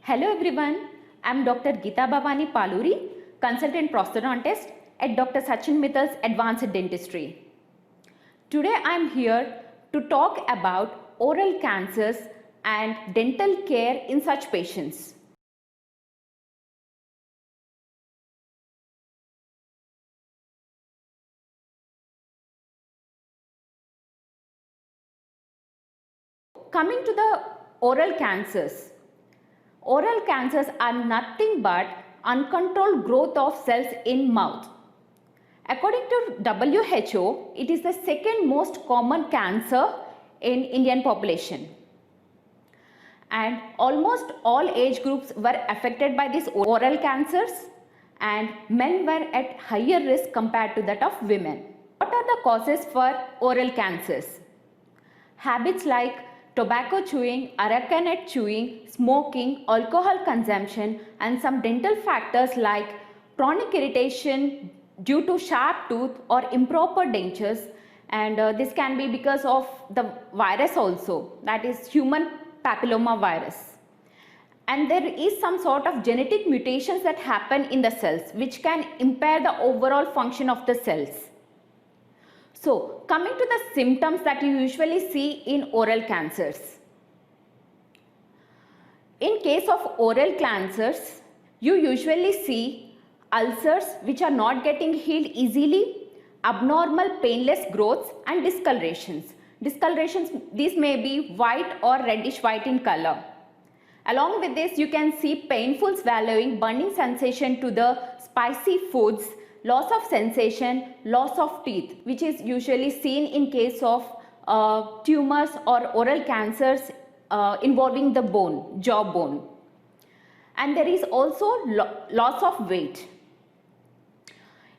Hello everyone, I am Dr. Geeta Bhavani Paluri, consultant prosthodontist at Dr. Sachin Mittal's Advanced Dentistry. Today I am here to talk about oral cancers and dental care in such patients. Coming to the oral cancers. Oral cancers are nothing but uncontrolled growth of cells in mouth. According to WHO, it is the second most common cancer in Indian population. And almost all age groups were affected by these oral cancers, and men were at higher risk compared to that of women. What are the causes for oral cancers? Habits like tobacco chewing, areca nut chewing, smoking, alcohol consumption, and some dental factors like chronic irritation due to sharp tooth or improper dentures, and this can be because of the virus also, that is human papilloma virus. And there is some sort of genetic mutations that happen in the cells which can impair the overall function of the cells. So, coming to the symptoms that you usually see in oral cancers. In case of oral cancers, you usually see ulcers which are not getting healed easily, abnormal painless growths, and discolorations. Discolorations, these may be white or reddish white in color. Along with this, you can see painful swallowing, burning sensation to the spicy foods, loss of sensation, loss of teeth, which is usually seen in case of tumors or oral cancers involving the bone, jaw bone. And there is also loss of weight.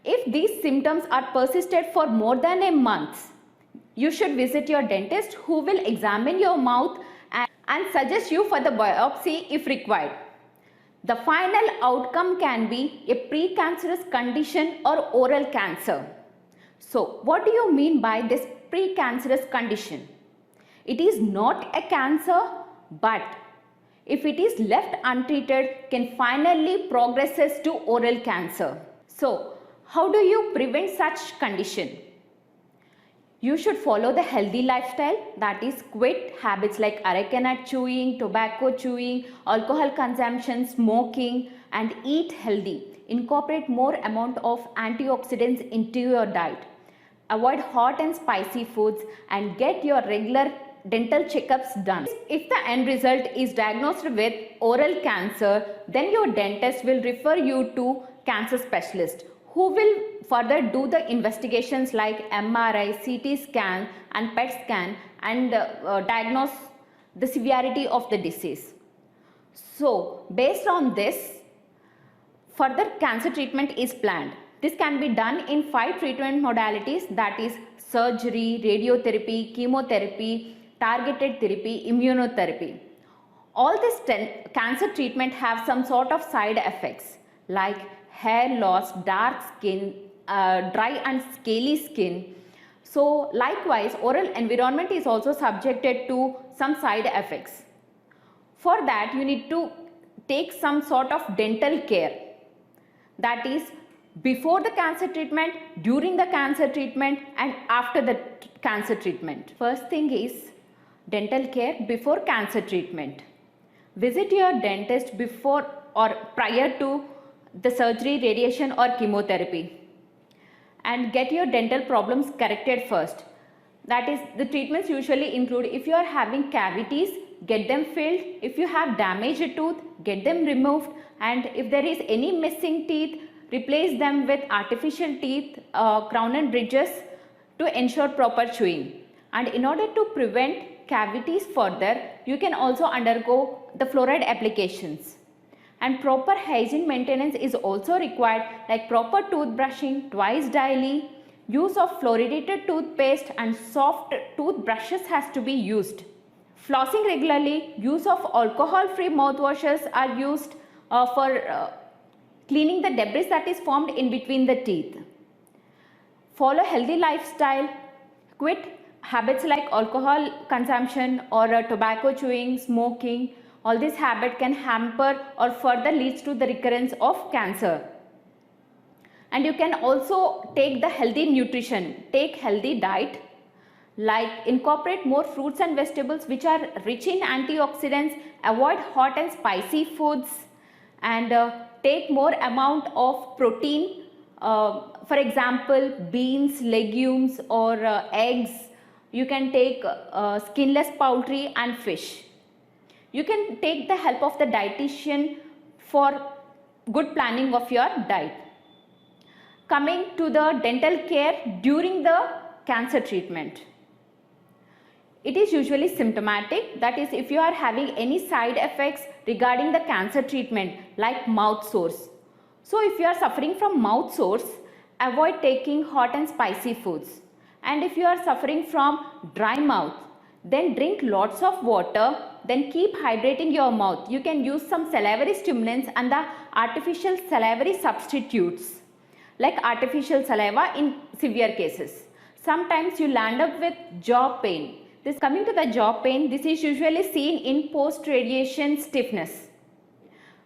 If these symptoms are persisted for more than a month, you should visit your dentist, who will examine your mouth and suggest you for the biopsy if required. The final outcome can be a precancerous condition or oral cancer. So, what do you mean by this precancerous condition? It is not a cancer, but if it is left untreated, can finally progresses to oral cancer. So, how do you prevent such condition? You should follow the healthy lifestyle, that is quit habits like areca nut chewing, tobacco chewing, alcohol consumption, smoking, and eat healthy. Incorporate more amount of antioxidants into your diet. Avoid hot and spicy foods and get your regular dental checkups done. If the end result is diagnosed with oral cancer, then your dentist will refer you to cancer specialist, who will further do the investigations like MRI, CT scan and PET scan and diagnose the severity of the disease. So, based on this, further cancer treatment is planned. This can be done in 5 treatment modalities, that is surgery, radiotherapy, chemotherapy, targeted therapy, immunotherapy. All this cancer treatment have some sort of side effects like hair loss, dark skin, dry and scaly skin. So likewise, oral environment is also subjected to some side effects. For that, you need to take some sort of dental care, that is before the cancer treatment, during the cancer treatment and after the cancer treatment. First thing is dental care before cancer treatment. Visit your dentist before or prior to the surgery, radiation or chemotherapy, and get your dental problems corrected first. That is, the treatments usually include, if you are having cavities, get them filled. If you have damaged tooth, get them removed. And if there is any missing teeth, replace them with artificial teeth, crown and bridges to ensure proper chewing. And in order to prevent cavities further, you can also undergo the fluoride applications. And proper hygiene maintenance is also required, like proper toothbrushing twice daily, use of fluoridated toothpaste and soft toothbrushes has to be used. Flossing regularly, use of alcohol-free mouthwashes are used for cleaning the debris that is formed in between the teeth. Follow healthy lifestyle, quit habits like alcohol consumption or tobacco chewing, smoking. All this habit can hamper or further leads to the recurrence of cancer. And you can also take the healthy nutrition, take healthy diet, like incorporate more fruits and vegetables which are rich in antioxidants, avoid hot and spicy foods, and take more amount of protein, for example beans, legumes, or eggs. You can take skinless poultry and fish. You can take the help of the dietitian for good planning of your diet. Coming to the dental care during the cancer treatment. It is usually symptomatic, that is if you are having any side effects regarding the cancer treatment like mouth sores. So if you are suffering from mouth sores, avoid taking hot and spicy foods. And if you are suffering from dry mouth, then drink lots of water, then keep hydrating your mouth. You can use some salivary stimulants and the artificial salivary substitutes like artificial saliva in severe cases. Sometimes you land up with jaw pain. Coming to the jaw pain, this is usually seen in post-radiation stiffness.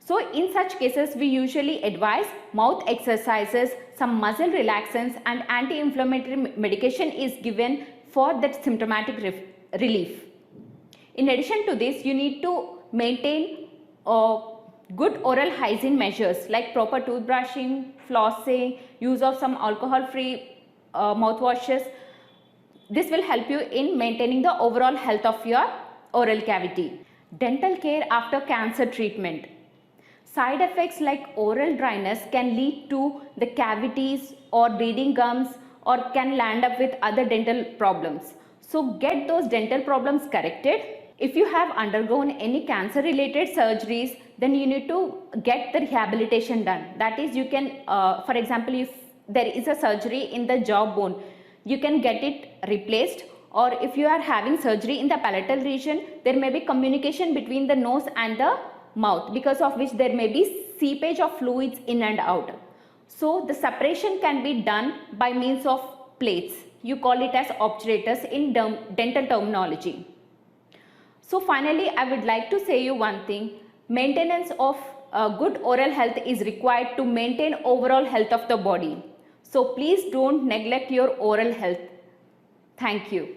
So in such cases, we usually advise mouth exercises, some muscle relaxants, and anti-inflammatory medication is given for that symptomatic relief. In addition to this, you need to maintain good oral hygiene measures like proper toothbrushing, flossing, use of some alcohol-free mouthwashes. This will help you in maintaining the overall health of your oral cavity. Dental care after cancer treatment. Side effects like oral dryness can lead to the cavities or bleeding gums or can land up with other dental problems. So get those dental problems corrected. If you have undergone any cancer related surgeries, then you need to get the rehabilitation done. That is, you can, for example, if there is a surgery in the jaw bone, you can get it replaced, or if you are having surgery in the palatal region, there may be communication between the nose and the mouth, because of which there may be seepage of fluids in and out. So the separation can be done by means of plates. You call it as obturators in dental terminology. So finally, I would like to say you one thing. Maintenance of good oral health is required to maintain overall health of the body. So please don't neglect your oral health. Thank you.